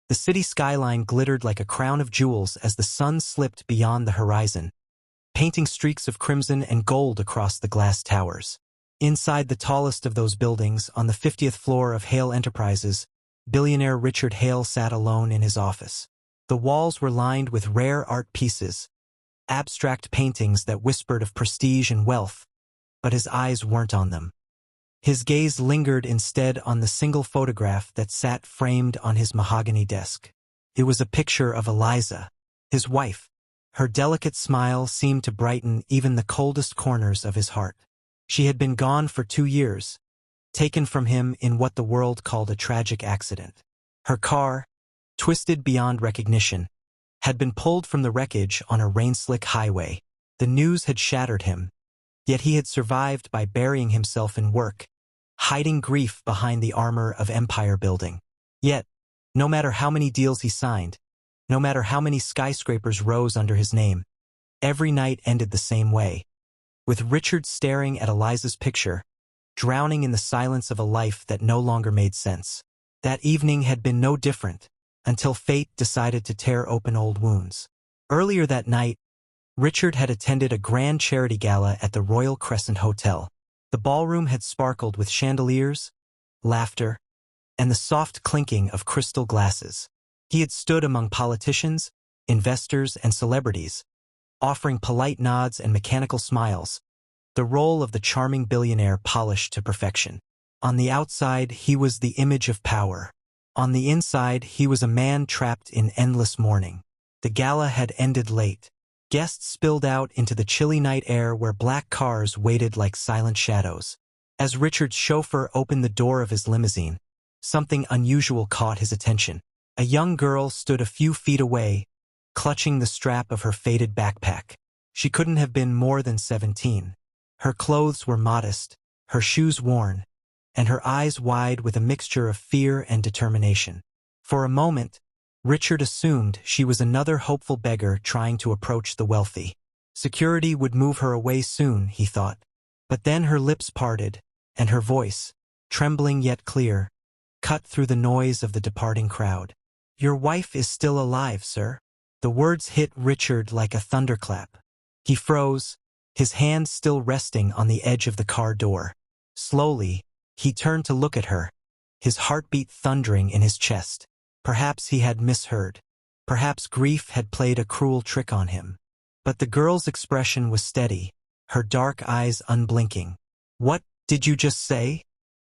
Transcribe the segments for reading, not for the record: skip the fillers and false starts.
The city skyline glittered like a crown of jewels as the sun slipped beyond the horizon, painting streaks of crimson and gold across the glass towers. Inside the tallest of those buildings, on the 50th floor of Hale Enterprises, billionaire Richard Hale sat alone in his office. The walls were lined with rare art pieces, abstract paintings that whispered of prestige and wealth, but his eyes weren't on them. His gaze lingered instead on the single photograph that sat framed on his mahogany desk. It was a picture of Eliza, his wife. Her delicate smile seemed to brighten even the coldest corners of his heart. She had been gone for 2 years, taken from him in what the world called a tragic accident. Her car, twisted beyond recognition, had been pulled from the wreckage on a rain-slick highway. The news had shattered him, yet he had survived by burying himself in work, hiding grief behind the armor of empire building. Yet, no matter how many deals he signed, no matter how many skyscrapers rose under his name, every night ended the same way, with Richard staring at Eliza's picture, drowning in the silence of a life that no longer made sense. That evening had been no different, until fate decided to tear open old wounds. Earlier that night, Richard had attended a grand charity gala at the Royal Crescent Hotel. The ballroom had sparkled with chandeliers, laughter, and the soft clinking of crystal glasses. He had stood among politicians, investors, and celebrities, offering polite nods and mechanical smiles, the role of the charming billionaire polished to perfection. On the outside, he was the image of power. On the inside, he was a man trapped in endless mourning. The gala had ended late. Guests spilled out into the chilly night air where black cars waited like silent shadows. As Richard's chauffeur opened the door of his limousine, something unusual caught his attention. A young girl stood a few feet away, clutching the strap of her faded backpack. She couldn't have been more than 17. Her clothes were modest, her shoes worn, and her eyes wide with a mixture of fear and determination. For a moment, Richard assumed she was another hopeful beggar trying to approach the wealthy. Security would move her away soon, he thought. But then her lips parted, and her voice, trembling yet clear, cut through the noise of the departing crowd. "Your wife is still alive, sir." The words hit Richard like a thunderclap. He froze, his hands still resting on the edge of the car door. Slowly, he turned to look at her, his heartbeat thundering in his chest. Perhaps he had misheard. Perhaps grief had played a cruel trick on him. But the girl's expression was steady, her dark eyes unblinking. "What did you just say?"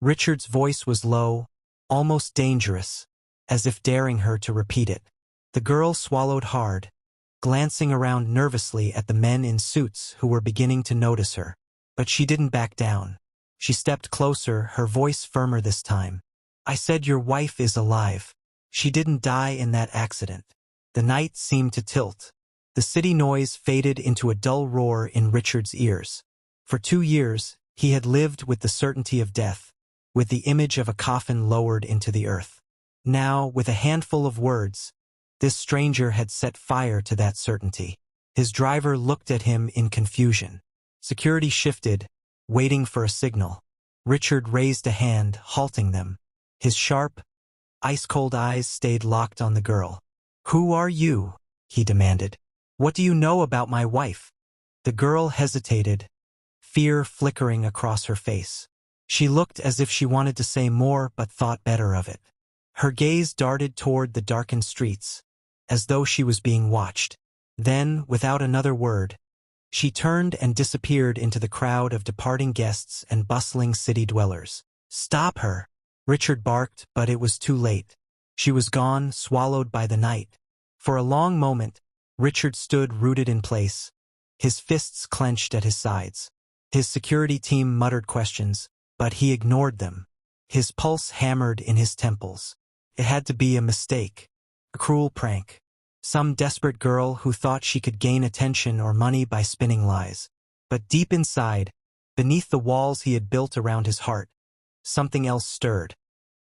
Richard's voice was low, almost dangerous, as if daring her to repeat it. The girl swallowed hard, glancing around nervously at the men in suits who were beginning to notice her. But she didn't back down. She stepped closer, her voice firmer this time. "I said your wife is alive. She didn't die in that accident." The night seemed to tilt. The city noise faded into a dull roar in Richard's ears. For 2 years, he had lived with the certainty of death, with the image of a coffin lowered into the earth. Now, with a handful of words, this stranger had set fire to that certainty. His driver looked at him in confusion. Security shifted, waiting for a signal. Richard raised a hand, halting them. His sharp, ice-cold eyes stayed locked on the girl. "Who are you?" he demanded. "What do you know about my wife?" The girl hesitated, fear flickering across her face. She looked as if she wanted to say more but thought better of it. Her gaze darted toward the darkened streets, as though she was being watched. Then, without another word, she turned and disappeared into the crowd of departing guests and bustling city dwellers. "Stop her!" Richard barked, but it was too late. She was gone, swallowed by the night. For a long moment, Richard stood rooted in place, his fists clenched at his sides. His security team muttered questions, but he ignored them. His pulse hammered in his temples. It had to be a mistake, a cruel prank. Some desperate girl who thought she could gain attention or money by spinning lies. But deep inside, beneath the walls he had built around his heart, something else stirred.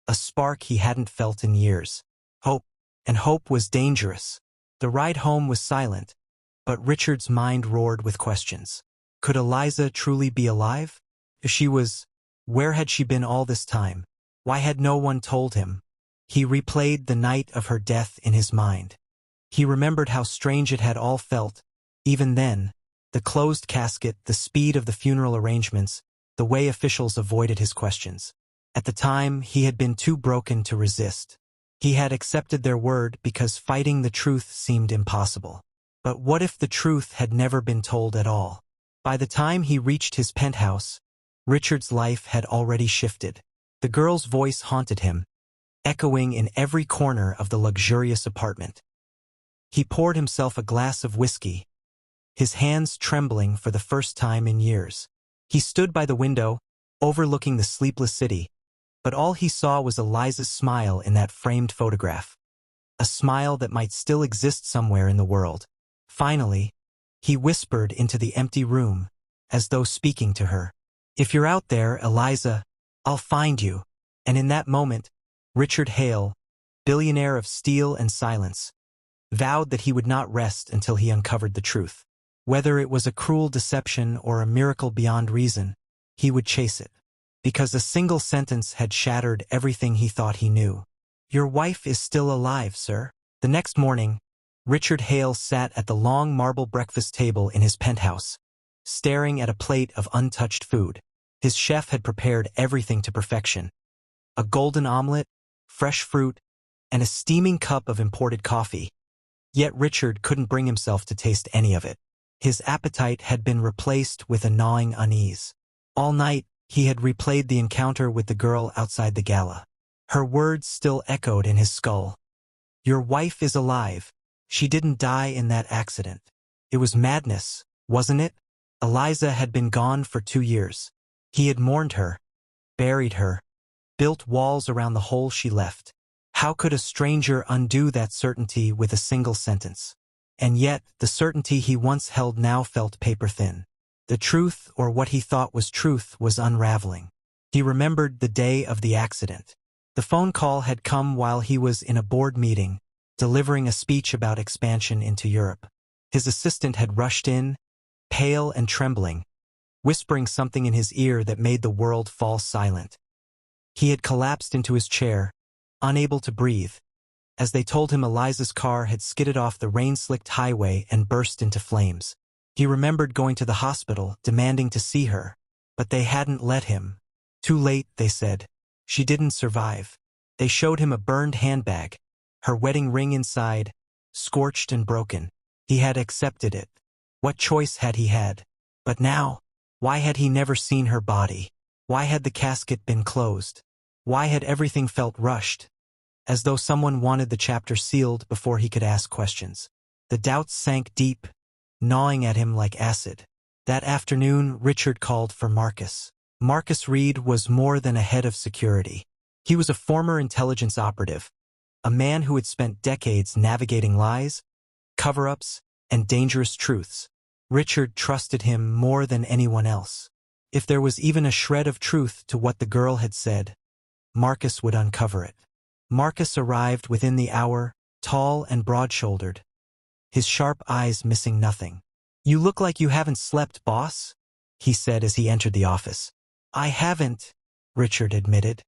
A spark he hadn't felt in years. Hope. And hope was dangerous. The ride home was silent, but Richard's mind roared with questions. Could Eliza truly be alive? If she was, where had she been all this time? Why had no one told him? He replayed the night of her death in his mind. He remembered how strange it had all felt. Even then, the closed casket, the speed of the funeral arrangements, the way officials avoided his questions. At the time, he had been too broken to resist. He had accepted their word because fighting the truth seemed impossible. But what if the truth had never been told at all? By the time he reached his penthouse, Richard's life had already shifted. The girl's voice haunted him, echoing in every corner of the luxurious apartment. He poured himself a glass of whiskey, his hands trembling for the first time in years. He stood by the window, overlooking the sleepless city, but all he saw was Eliza's smile in that framed photograph. A smile that might still exist somewhere in the world. Finally, he whispered into the empty room, as though speaking to her. "If you're out there, Eliza, I'll find you." And in that moment, Richard Hale, billionaire of steel and silence, vowed that he would not rest until he uncovered the truth. Whether it was a cruel deception or a miracle beyond reason, he would chase it. Because a single sentence had shattered everything he thought he knew. "Your wife is still alive, sir." The next morning, Richard Hale sat at the long marble breakfast table in his penthouse, staring at a plate of untouched food. His chef had prepared everything to perfection. A golden omelet, fresh fruit, and a steaming cup of imported coffee. Yet Richard couldn't bring himself to taste any of it. His appetite had been replaced with a gnawing unease. All night, he had replayed the encounter with the girl outside the gala. Her words still echoed in his skull. "Your wife is alive. She didn't die in that accident." It was madness, wasn't it? Eliza had been gone for 2 years. He had mourned her, buried her, built walls around the hole she left. How could a stranger undo that certainty with a single sentence? And yet, the certainty he once held now felt paper-thin. The truth, or what he thought was truth, was unraveling. He remembered the day of the accident. The phone call had come while he was in a board meeting, delivering a speech about expansion into Europe. His assistant had rushed in, pale and trembling, whispering something in his ear that made the world fall silent. He had collapsed into his chair, unable to breathe, as they told him Eliza's car had skidded off the rain-slicked highway and burst into flames. He remembered going to the hospital, demanding to see her, but they hadn't let him. Too late, they said. She didn't survive. They showed him a burned handbag, her wedding ring inside, scorched and broken. He had accepted it. What choice had he had? But now, why had he never seen her body? Why had the casket been closed? Why had everything felt rushed? As though someone wanted the chapter sealed before he could ask questions. The doubts sank deep, gnawing at him like acid. That afternoon, Richard called for Marcus. Marcus Reed was more than a head of security. He was a former intelligence operative, a man who had spent decades navigating lies, cover-ups, and dangerous truths. Richard trusted him more than anyone else. If there was even a shred of truth to what the girl had said, Marcus would uncover it. Marcus arrived within the hour, tall and broad-shouldered, his sharp eyes missing nothing. "You look like you haven't slept, boss," he said as he entered the office. "I haven't," Richard admitted.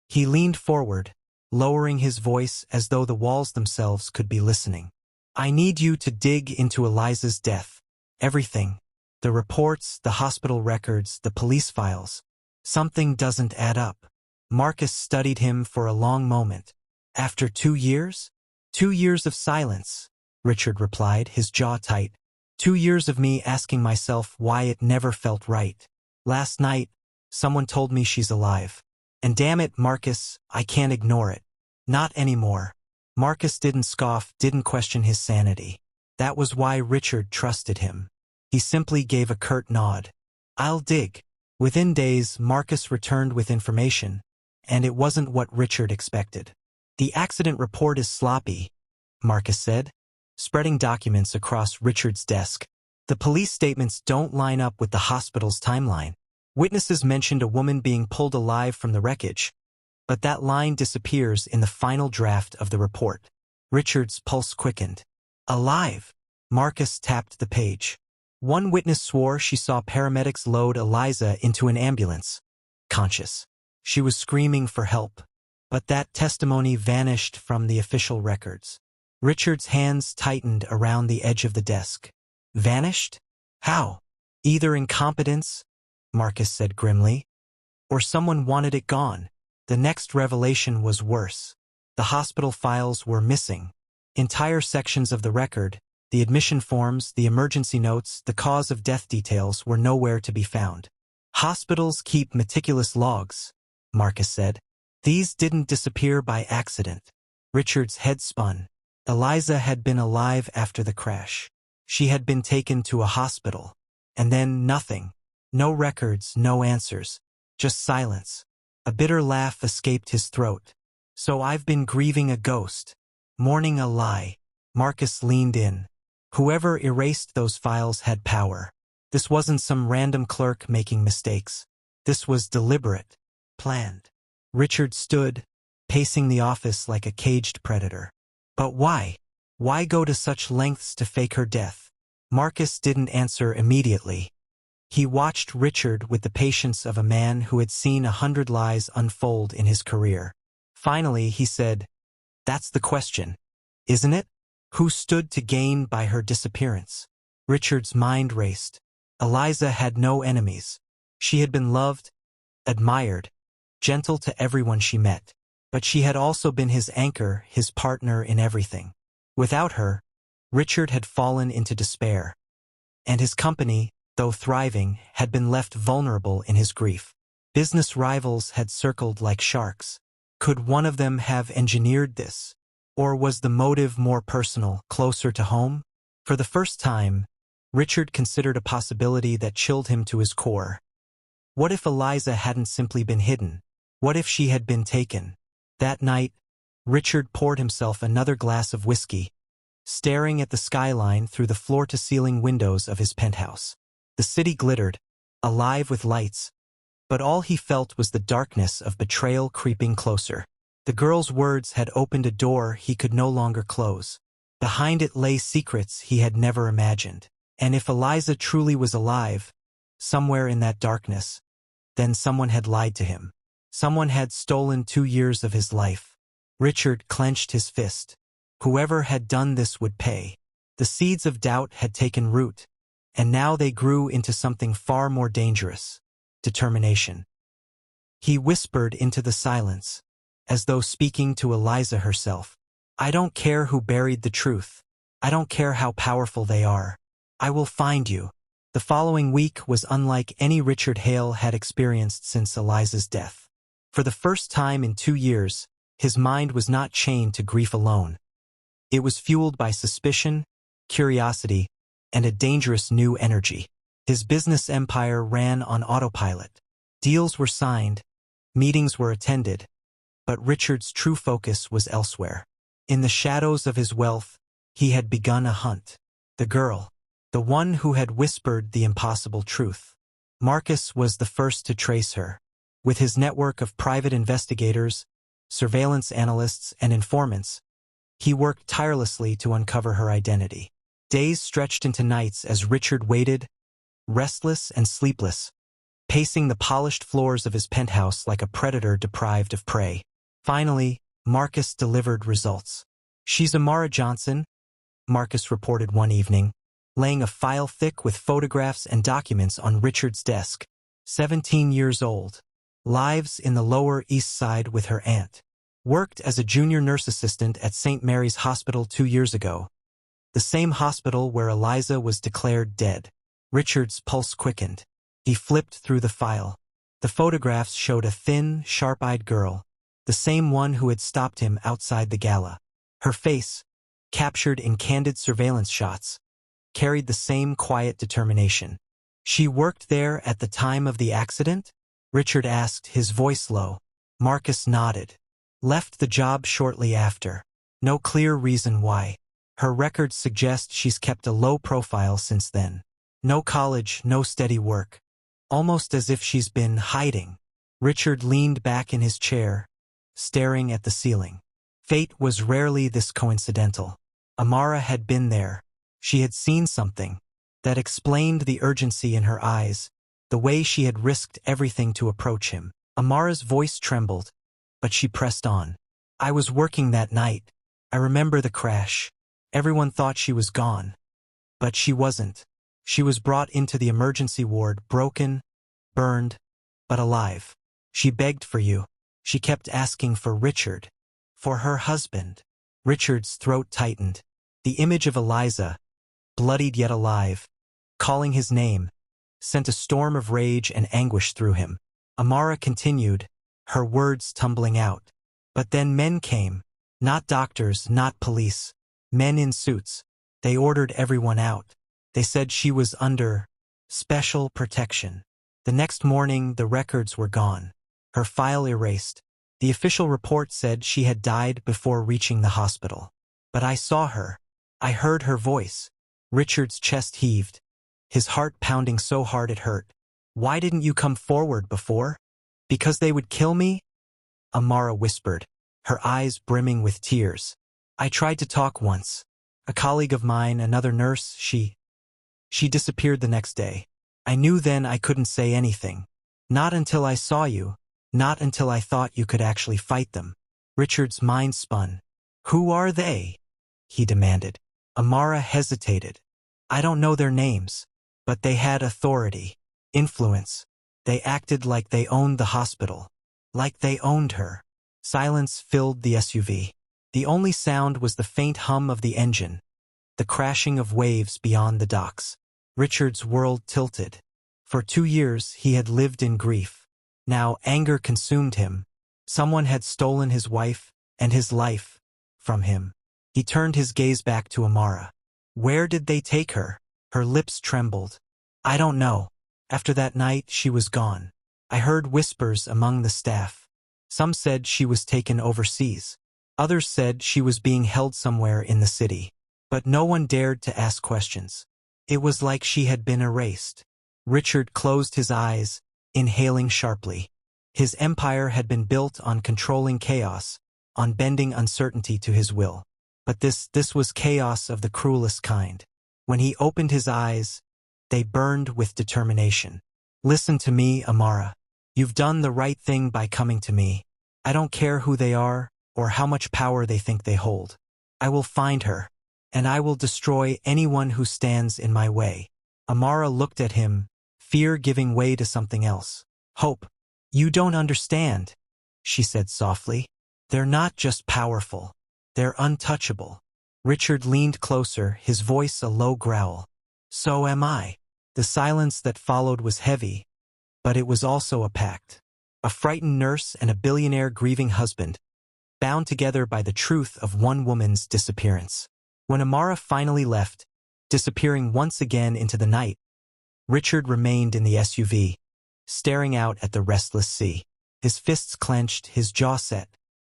He leaned forward, lowering his voice as though the walls themselves could be listening. "I need you to dig into Eliza's death. Everything. The reports, the hospital records, the police files. Something doesn't add up." Marcus studied him for a long moment. "After 2 years?" "2 years of silence," Richard replied, his jaw tight. 2 years of me asking myself why it never felt right. Last night, someone told me she's alive. And damn it, Marcus, I can't ignore it. Not anymore. Marcus didn't scoff, didn't question his sanity. That was why Richard trusted him. He simply gave a curt nod. "I'll dig." Within days, Marcus returned with information, and it wasn't what Richard expected. "The accident report is sloppy," Marcus said, spreading documents across Richard's desk. "The police statements don't line up with the hospital's timeline. Witnesses mentioned a woman being pulled alive from the wreckage, but that line disappears in the final draft of the report." Richard's pulse quickened. "Alive?" Marcus tapped the page. One witness swore she saw paramedics load Eliza into an ambulance. Conscious. She was screaming for help. but that testimony vanished from the official records. Richard's hands tightened around the edge of the desk. Vanished? How? Either incompetence, Marcus said grimly, or someone wanted it gone. The next revelation was worse. The hospital files were missing. Entire sections of the record, the admission forms, the emergency notes, the cause of death details were nowhere to be found. Hospitals keep meticulous logs, Marcus said. These didn't disappear by accident. Richard's head spun. Eliza had been alive after the crash. She had been taken to a hospital. And then nothing. No records, no answers. Just silence. A bitter laugh escaped his throat. So I've been grieving a ghost. Mourning a lie. Marcus leaned in. Whoever erased those files had power. This wasn't some random clerk making mistakes. This was deliberate. Planned. Richard stood, pacing the office like a caged predator. But why? Why go to such lengths to fake her death? Marcus didn't answer immediately. He watched Richard with the patience of a man who had seen 100 lies unfold in his career. Finally, he said, "That's the question, isn't it? Who stood to gain by her disappearance?" Richard's mind raced. Eliza had no enemies. She had been loved, admired, gentle to everyone she met. But she had also been his anchor, his partner in everything. Without her, Richard had fallen into despair. And his company, though thriving, had been left vulnerable in his grief. Business rivals had circled like sharks. Could one of them have engineered this? Or was the motive more personal, closer to home? For the first time, Richard considered a possibility that chilled him to his core. What if Eliza hadn't simply been hidden? What if she had been taken? That night, Richard poured himself another glass of whiskey, staring at the skyline through the floor-to-ceiling windows of his penthouse. The city glittered, alive with lights, but all he felt was the darkness of betrayal creeping closer. The girl's words had opened a door he could no longer close. Behind it lay secrets he had never imagined. And if Eliza truly was alive, somewhere in that darkness, then someone had lied to him. Someone had stolen 2 years of his life. Richard clenched his fist. Whoever had done this would pay. The seeds of doubt had taken root, and now they grew into something far more dangerous: determination. He whispered into the silence, as though speaking to Eliza herself. "I don't care who buried the truth. I don't care how powerful they are. I will find you." The following week was unlike any Richard Hale had experienced since Eliza's death. For the first time in 2 years, his mind was not chained to grief alone. It was fueled by suspicion, curiosity, and a dangerous new energy. His business empire ran on autopilot. Deals were signed, meetings were attended, but Richard's true focus was elsewhere. In the shadows of his wealth, he had begun a hunt. The girl, the one who had whispered the impossible truth. Marcus was the first to trace her. With his network of private investigators, surveillance analysts, and informants, he worked tirelessly to uncover her identity. Days stretched into nights as Richard waited, restless and sleepless, pacing the polished floors of his penthouse like a predator deprived of prey. Finally, Marcus delivered results. "She's Amara Johnson," Marcus reported one evening, laying a file thick with photographs and documents on Richard's desk. 17 years old. Lives in the Lower East Side with her aunt. Worked as a junior nurse assistant at St. Mary's Hospital 2 years ago. The same hospital where Eliza was declared dead. Richard's pulse quickened. He flipped through the file. The photographs showed a thin, sharp-eyed girl, the same one who had stopped him outside the gala. Her face, captured in candid surveillance shots, carried the same quiet determination. "She worked there at the time of the accident?" Richard asked, his voice low. Marcus nodded. "Left the job shortly after. No clear reason why. Her records suggest she's kept a low profile since then. No college, no steady work. Almost as if she's been hiding." Richard leaned back in his chair, staring at the ceiling. Fate was rarely this coincidental. Amara had been there. She had seen something that explained the urgency in her eyes, the way she had risked everything to approach him. Amara's voice trembled, but she pressed on. I was working that night. I remember the crash. Everyone thought she was gone. But she wasn't. She was brought into the emergency ward, broken, burned, but alive. She begged for you. She kept asking for Richard. For her husband. Richard's throat tightened. The image of Eliza, bloodied yet alive, calling his name, sent a storm of rage and anguish through him. Amara continued, her words tumbling out. But then men came. Not doctors, not police. Men in suits. They ordered everyone out. They said she was under special protection. The next morning, the records were gone. Her file erased. The official report said she had died before reaching the hospital. But I saw her. I heard her voice. Richard's chest heaved, his heart pounding so hard it hurt. Why didn't you come forward before? Because they would kill me? Amara whispered, her eyes brimming with tears. I tried to talk once. A colleague of mine, another nurse, she disappeared the next day. I knew then I couldn't say anything. Not until I saw you. Not until I thought you could actually fight them. Richard's mind spun. Who are they? He demanded. Amara hesitated. I don't know their names, but they had authority, influence. They acted like they owned the hospital, like they owned her. Silence filled the SUV. The only sound was the faint hum of the engine, the crashing of waves beyond the docks. Richard's world tilted. For 2 years he had lived in grief. Now anger consumed him. Someone had stolen his wife and his life from him. He turned his gaze back to Amara. Where did they take her? Her lips trembled. I don't know. After that night, she was gone. I heard whispers among the staff. Some said she was taken overseas. Others said she was being held somewhere in the city. But no one dared to ask questions. It was like she had been erased. Richard closed his eyes, inhaling sharply. His empire had been built on controlling chaos, on bending uncertainty to his will. But this was chaos of the cruelest kind. When he opened his eyes, they burned with determination. Listen to me, Amara. You've done the right thing by coming to me. I don't care who they are or how much power they think they hold. I will find her, and I will destroy anyone who stands in my way. Amara looked at him, fear giving way to something else. Hope. You don't understand, she said softly. They're not just powerful. They're untouchable. Richard leaned closer, his voice a low growl. So am I. The silence that followed was heavy, but it was also a pact. A frightened nurse and a billionaire grieving husband, bound together by the truth of one woman's disappearance. When Amara finally left, disappearing once again into the night, Richard remained in the SUV, staring out at the restless sea. His fists clenched, his jaw set.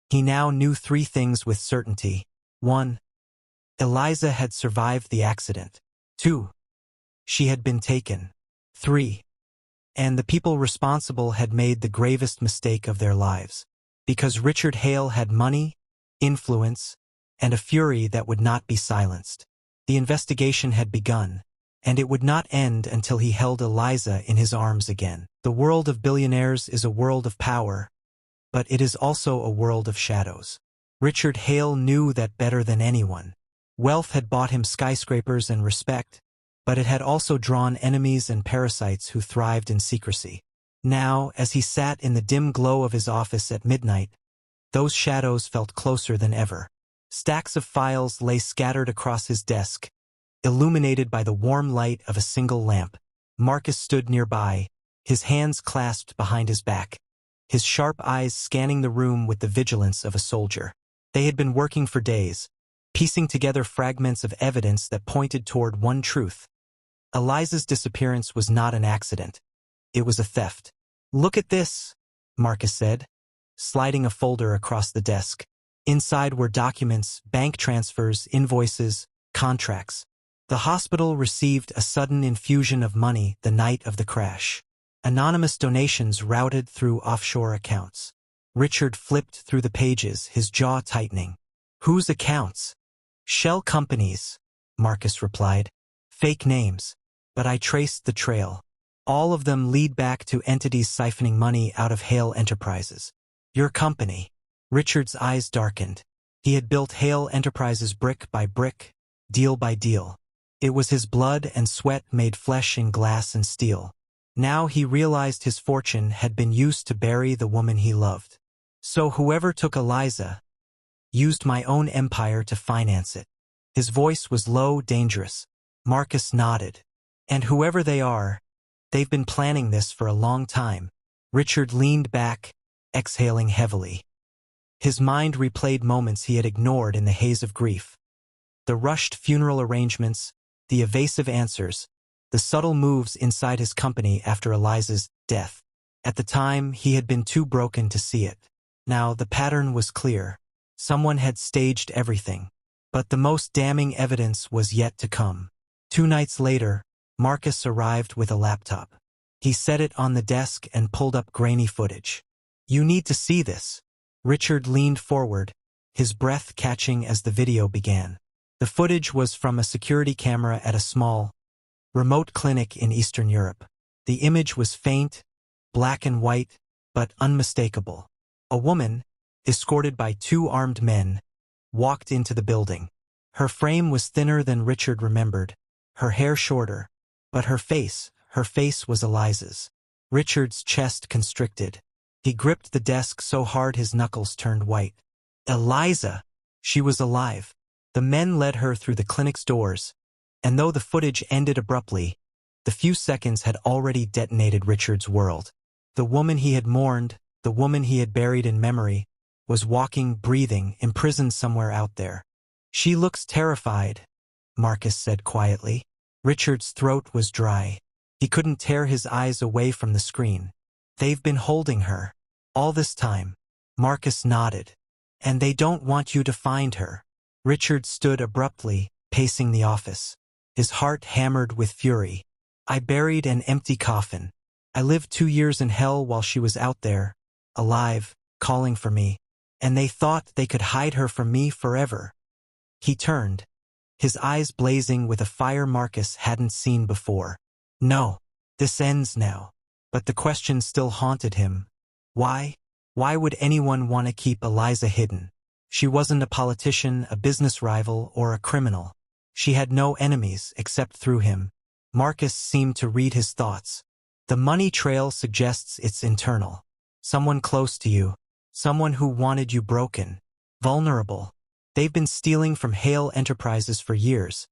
He now knew 3 things with certainty. 1. Eliza had survived the accident. 2. She had been taken. 3. And the people responsible had made the gravest mistake of their lives. Because Richard Hale had money, influence, and a fury that would not be silenced. The investigation had begun, and it would not end until he held Eliza in his arms again. The world of billionaires is a world of power, but it is also a world of shadows. Richard Hale knew that better than anyone. Wealth had bought him skyscrapers and respect, but it had also drawn enemies and parasites who thrived in secrecy. Now, as he sat in the dim glow of his office at midnight, those shadows felt closer than ever. Stacks of files lay scattered across his desk, illuminated by the warm light of a single lamp. Marcus stood nearby, his hands clasped behind his back, his sharp eyes scanning the room with the vigilance of a soldier. They had been working for days, piecing together fragments of evidence that pointed toward one truth. Eliza's disappearance was not an accident. It was a theft. Look at this, Marcus said, sliding a folder across the desk. Inside were documents, bank transfers, invoices, contracts. The hospital received a sudden infusion of money the night of the crash. Anonymous donations routed through offshore accounts. Richard flipped through the pages, his jaw tightening. Whose accounts? Shell companies, Marcus replied. Fake names. But I traced the trail. All of them lead back to entities siphoning money out of Hale Enterprises. Your company. Richard's eyes darkened. He had built Hale Enterprises brick by brick, deal by deal. It was his blood and sweat made flesh in glass and steel. Now he realized his fortune had been used to bury the woman he loved. So whoever took Eliza used my own empire to finance it. His voice was low, dangerous. Marcus nodded. And whoever they are, they've been planning this for a long time. Richard leaned back, exhaling heavily. His mind replayed moments he had ignored in the haze of grief. The rushed funeral arrangements, the evasive answers, the subtle moves inside his company after Eliza's death. At the time, he had been too broken to see it. Now, the pattern was clear. Someone had staged everything. But the most damning evidence was yet to come. 2 nights later, Marcus arrived with a laptop. He set it on the desk and pulled up grainy footage. "You need to see this." Richard leaned forward, his breath catching as the video began. The footage was from a security camera at a small, remote clinic in Eastern Europe. The image was faint, black and white, but unmistakable. A woman, escorted by 2 armed men, walked into the building. Her frame was thinner than Richard remembered, her hair shorter, but her face was Eliza's. Richard's chest constricted. He gripped the desk so hard his knuckles turned white. Eliza! She was alive. The men led her through the clinic's doors, and though the footage ended abruptly, the few seconds had already detonated Richard's world. The woman he had mourned, the woman he had buried in memory, was walking, breathing, imprisoned somewhere out there. "She looks terrified," Marcus said quietly. Richard's throat was dry. He couldn't tear his eyes away from the screen. "They've been holding her all this time." Marcus nodded. "And they don't want you to find her." Richard stood abruptly, pacing the office. His heart hammered with fury. "I buried an empty coffin. I lived 2 years in hell while she was out there, alive, calling for me. And they thought they could hide her from me forever." He turned, his eyes blazing with a fire Marcus hadn't seen before. "No, this ends now." But the question still haunted him. Why? Why would anyone want to keep Eliza hidden? She wasn't a politician, a business rival, or a criminal. She had no enemies except through him. Marcus seemed to read his thoughts. The money trail suggests it's internal. Someone close to you. Someone who wanted you broken. Vulnerable. They've been stealing from Hale Enterprises for years.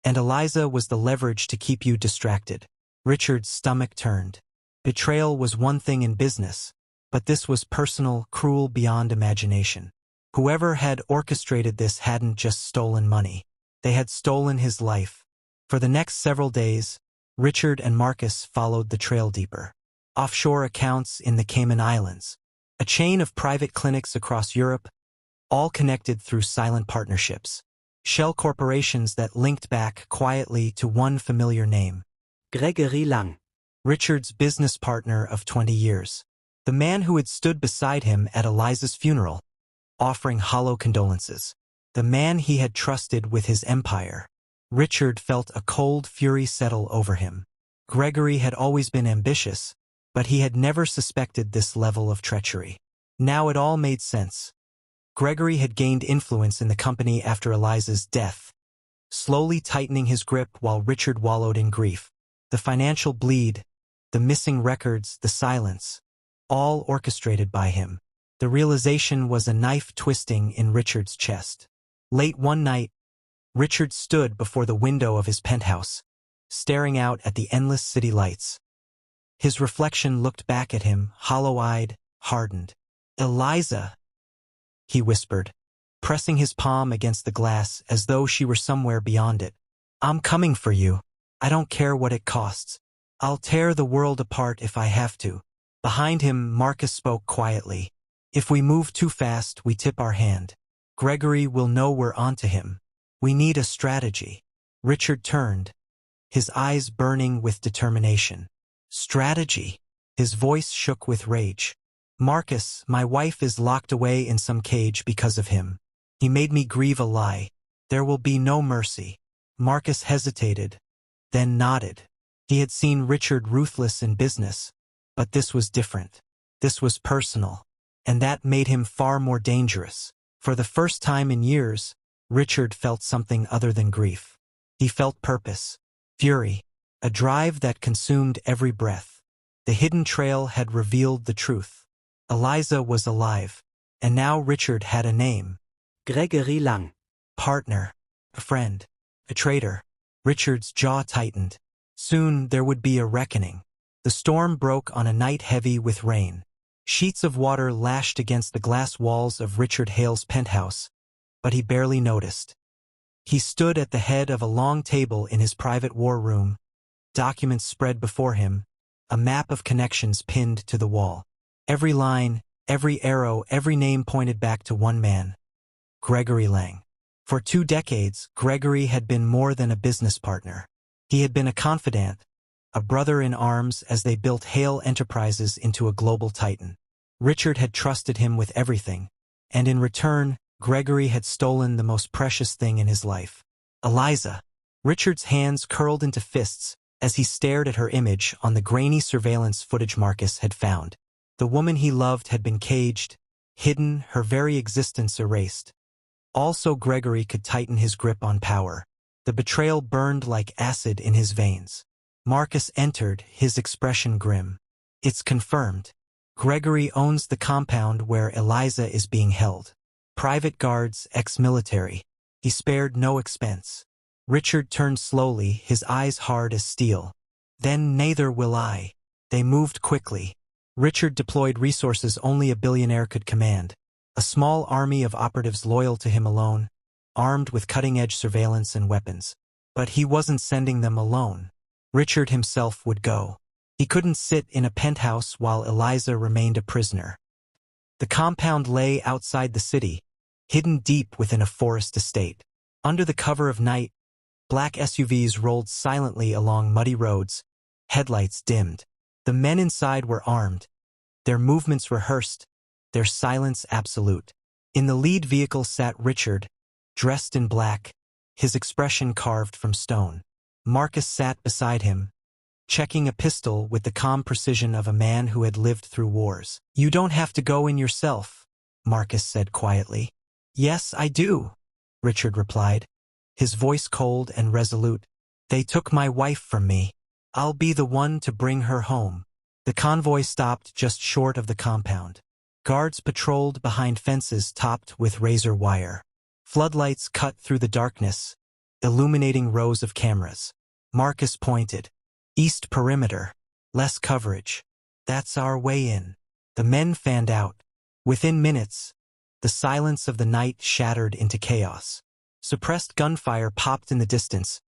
And Eliza was the leverage to keep you distracted. Richard's stomach turned. Betrayal was one thing in business, but this was personal, cruel beyond imagination. Whoever had orchestrated this hadn't just stolen money. They had stolen his life. For the next several days, Richard and Marcus followed the trail deeper. Offshore accounts in the Cayman Islands. A chain of private clinics across Europe, all connected through silent partnerships. Shell corporations that linked back quietly to one familiar name. Gregory Lang. Richard's business partner of 20 years. The man who had stood beside him at Eliza's funeral, offering hollow condolences. The man he had trusted with his empire. Richard felt a cold fury settle over him. Gregory had always been ambitious, but he had never suspected this level of treachery. Now it all made sense. Gregory had gained influence in the company after Eliza's death, slowly tightening his grip while Richard wallowed in grief. The financial bleed, the missing records, the silence, all orchestrated by him. The realization was a knife twisting in Richard's chest. Late one night, Richard stood before the window of his penthouse, staring out at the endless city lights. His reflection looked back at him, hollow-eyed, hardened. "Eliza," he whispered, pressing his palm against the glass as though she were somewhere beyond it. "I'm coming for you. I don't care what it costs. I'll tear the world apart if I have to." Behind him, Marcus spoke quietly. "If we move too fast, we tip our hand. Gregory will know we're onto him. We need a strategy." Richard turned, his eyes burning with determination. "Strategy?" His voice shook with rage. "Marcus, my wife is locked away in some cage because of him. He made me grieve a lie. There will be no mercy." Marcus hesitated, then nodded. He had seen Richard ruthless in business, but this was different. This was personal. and that made him far more dangerous. For the first time in years, Richard felt something other than grief. He felt purpose, fury, a drive that consumed every breath. The hidden trail had revealed the truth. Eliza was alive, and now Richard had a name. Gregory Lang. Partner, a friend, a traitor. Richard's jaw tightened. Soon there would be a reckoning. The storm broke on a night heavy with rain. Sheets of water lashed against the glass walls of Richard Hale's penthouse, but he barely noticed. He stood at the head of a long table in his private war room, documents spread before him, a map of connections pinned to the wall. Every line, every arrow, every name pointed back to one man, Gregory Lang. For 2 decades, Gregory had been more than a business partner. He had been a confidant, a brother in arms as they built Hale Enterprises into a global titan. Richard had trusted him with everything, and in return, Gregory had stolen the most precious thing in his life. Eliza. Richard's hands curled into fists as he stared at her image on the grainy surveillance footage Marcus had found. The woman he loved had been caged, hidden, her very existence erased. Also Gregory could tighten his grip on power. The betrayal burned like acid in his veins. Marcus entered, his expression grim. It's confirmed. Gregory owns the compound where Eliza is being held. Private guards, ex-military. He spared no expense. Richard turned slowly, his eyes hard as steel. Then neither will I. They moved quickly. Richard deployed resources only a billionaire could command. A small army of operatives loyal to him alone, armed with cutting-edge surveillance and weapons. But he wasn't sending them alone. Richard himself would go. He couldn't sit in a penthouse while Eliza remained a prisoner. The compound lay outside the city, hidden deep within a forest estate. Under the cover of night, black SUVs rolled silently along muddy roads, headlights dimmed. The men inside were armed, their movements rehearsed, their silence absolute. In the lead vehicle sat Richard, dressed in black, his expression carved from stone. Marcus sat beside him, checking a pistol with the calm precision of a man who had lived through wars. "You don't have to go in yourself," Marcus said quietly. "Yes, I do," Richard replied, his voice cold and resolute. "They took my wife from me. I'll be the one to bring her home." The convoy stopped just short of the compound. Guards patrolled behind fences topped with razor wire. Floodlights cut through the darkness, illuminating rows of cameras. Marcus pointed. "East perimeter. Less coverage. That's our way in." The men fanned out. Within minutes, the silence of the night shattered into chaos. Suppressed gunfire popped in the distance,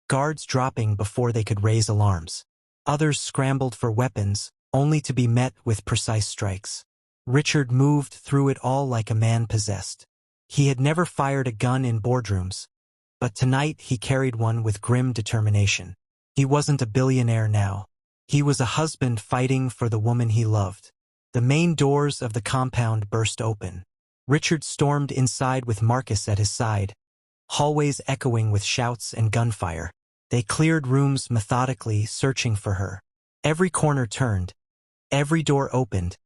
guards dropping before they could raise alarms. Others scrambled for weapons, only to be met with precise strikes. Richard moved through it all like a man possessed. He had never fired a gun in boardrooms, but tonight he carried one with grim determination. He wasn't a billionaire now. He was a husband fighting for the woman he loved. The main doors of the compound burst open. Richard stormed inside with Marcus at his side, hallways echoing with shouts and gunfire. They cleared rooms methodically, searching for her. Every corner turned, every door opened,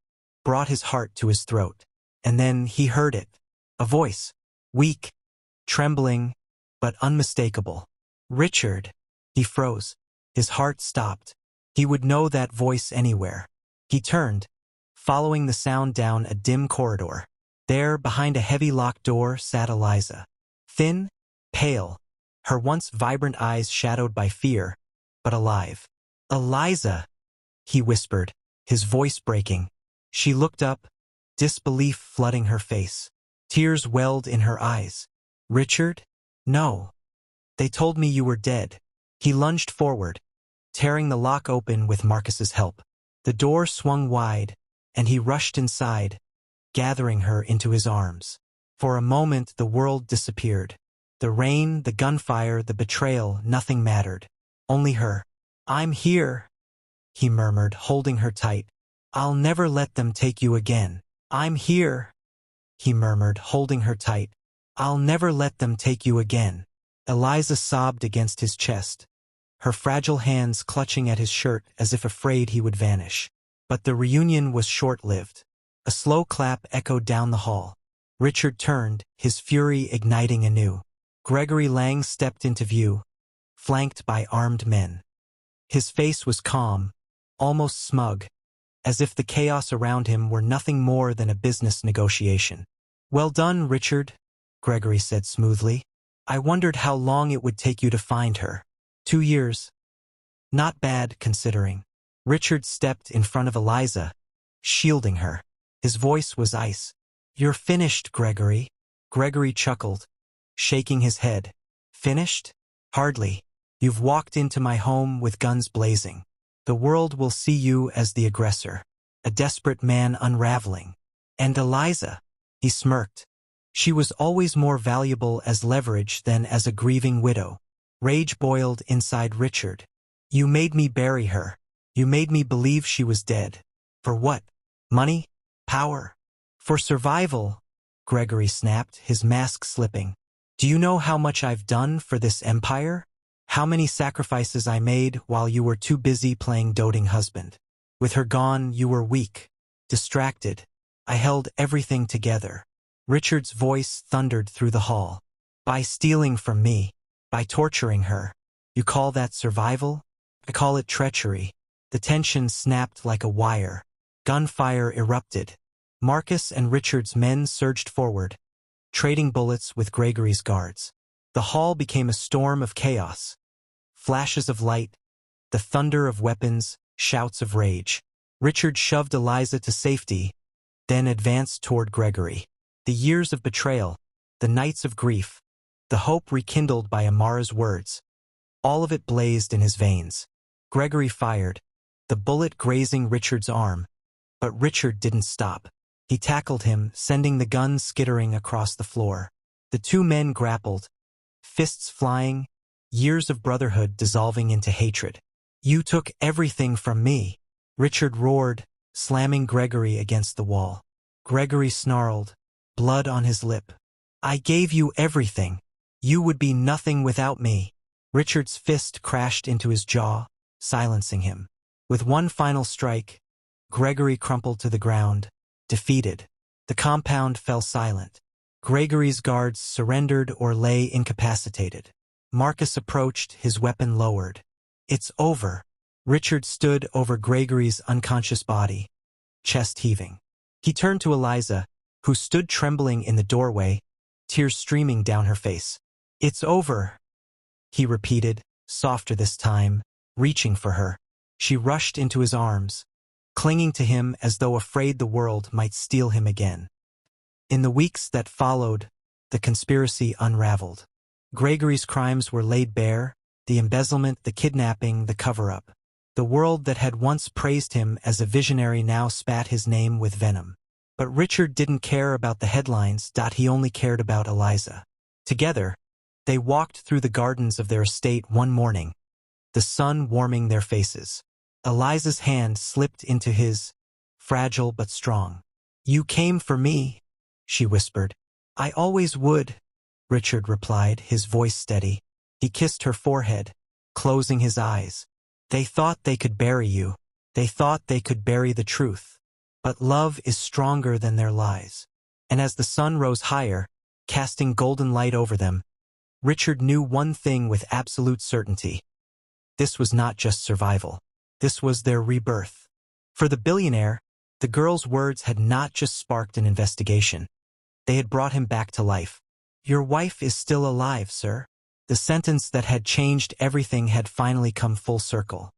brought his heart to his throat. And then he heard it. A voice. Weak, trembling, but unmistakable. "Richard." He froze. His heart stopped. He would know that voice anywhere. He turned, following the sound down a dim corridor. There, behind a heavy locked door, sat Eliza. Thin, pale, her once vibrant eyes shadowed by fear, but alive. "Eliza," he whispered, his voice breaking. She looked up, disbelief flooding her face. Tears welled in her eyes. "Richard? No. They told me you were dead." He lunged forward, tearing the lock open with Marcus's help. The door swung wide, and he rushed inside, gathering her into his arms. For a moment the world disappeared. The rain, the gunfire, the betrayal, nothing mattered. Only her. "I'm here," he murmured, holding her tight. "I'll never let them take you again." "I'm here," he murmured, holding her tight. "I'll never let them take you again." Eliza sobbed against his chest, her fragile hands clutching at his shirt as if afraid he would vanish. But the reunion was short-lived. A slow clap echoed down the hall. Richard turned, his fury igniting anew. Gregory Lang stepped into view, flanked by armed men. His face was calm, almost smug, as if the chaos around him were nothing more than a business negotiation. "Well done, Richard," Gregory said smoothly. "I wondered how long it would take you to find her." 2 years. Not bad, considering. Richard stepped in front of Eliza, shielding her. His voice was ice. "You're finished, Gregory." Gregory chuckled, shaking his head. "Finished? Hardly. You've walked into my home with guns blazing. The world will see you as the aggressor, a desperate man unraveling. And Eliza," he smirked. "She was always more valuable as leverage than as a grieving widow." Rage boiled inside Richard. "You made me bury her. You made me believe she was dead. For what? Money? Power? For survival," Gregory snapped, his mask slipping. "Do you know how much I've done for this empire? How many sacrifices I made while you were too busy playing doting husband? With her gone, you were weak, distracted. I held everything together." Richard's voice thundered through the hall. "By stealing from me, by torturing her. You call that survival? I call it treachery." The tension snapped like a wire. Gunfire erupted. Marcus and Richard's men surged forward, trading bullets with Gregory's guards. The hall became a storm of chaos. Flashes of light, the thunder of weapons, shouts of rage. Richard shoved Eliza to safety, then advanced toward Gregory. The years of betrayal, the nights of grief, the hope rekindled by Amara's words, all of it blazed in his veins. Gregory fired, the bullet grazing Richard's arm, but Richard didn't stop. He tackled him, sending the gun skittering across the floor. The two men grappled, fists flying, years of brotherhood dissolving into hatred. "You took everything from me," Richard roared, slamming Gregory against the wall. Gregory snarled, blood on his lip. "I gave you everything. You would be nothing without me." Richard's fist crashed into his jaw, silencing him. With one final strike, Gregory crumpled to the ground, defeated. The compound fell silent. Gregory's guards surrendered or lay incapacitated. Marcus approached, his weapon lowered. "It's over." Richard stood over Gregory's unconscious body, chest heaving. He turned to Eliza, who stood trembling in the doorway, tears streaming down her face. "It's over," he repeated, softer this time, reaching for her. She rushed into his arms, clinging to him as though afraid the world might steal him again. In the weeks that followed, the conspiracy unraveled. Gregory's crimes were laid bare, the embezzlement, the kidnapping, the cover-up. The world that had once praised him as a visionary now spat his name with venom. But Richard didn't care about the headlines, he only cared about Eliza. Together, they walked through the gardens of their estate one morning, the sun warming their faces. Eliza's hand slipped into his, fragile but strong. "You came for me," she whispered. "I always would," Richard replied, his voice steady. He kissed her forehead, closing his eyes. "They thought they could bury you. They thought they could bury the truth. But love is stronger than their lies." And as the sun rose higher, casting golden light over them, Richard knew one thing with absolute certainty. This was not just survival. This was their rebirth. For the billionaire, the girl's words had not just sparked an investigation. They had brought him back to life. "Your wife is still alive, sir." The sentence that had changed everything had finally come full circle.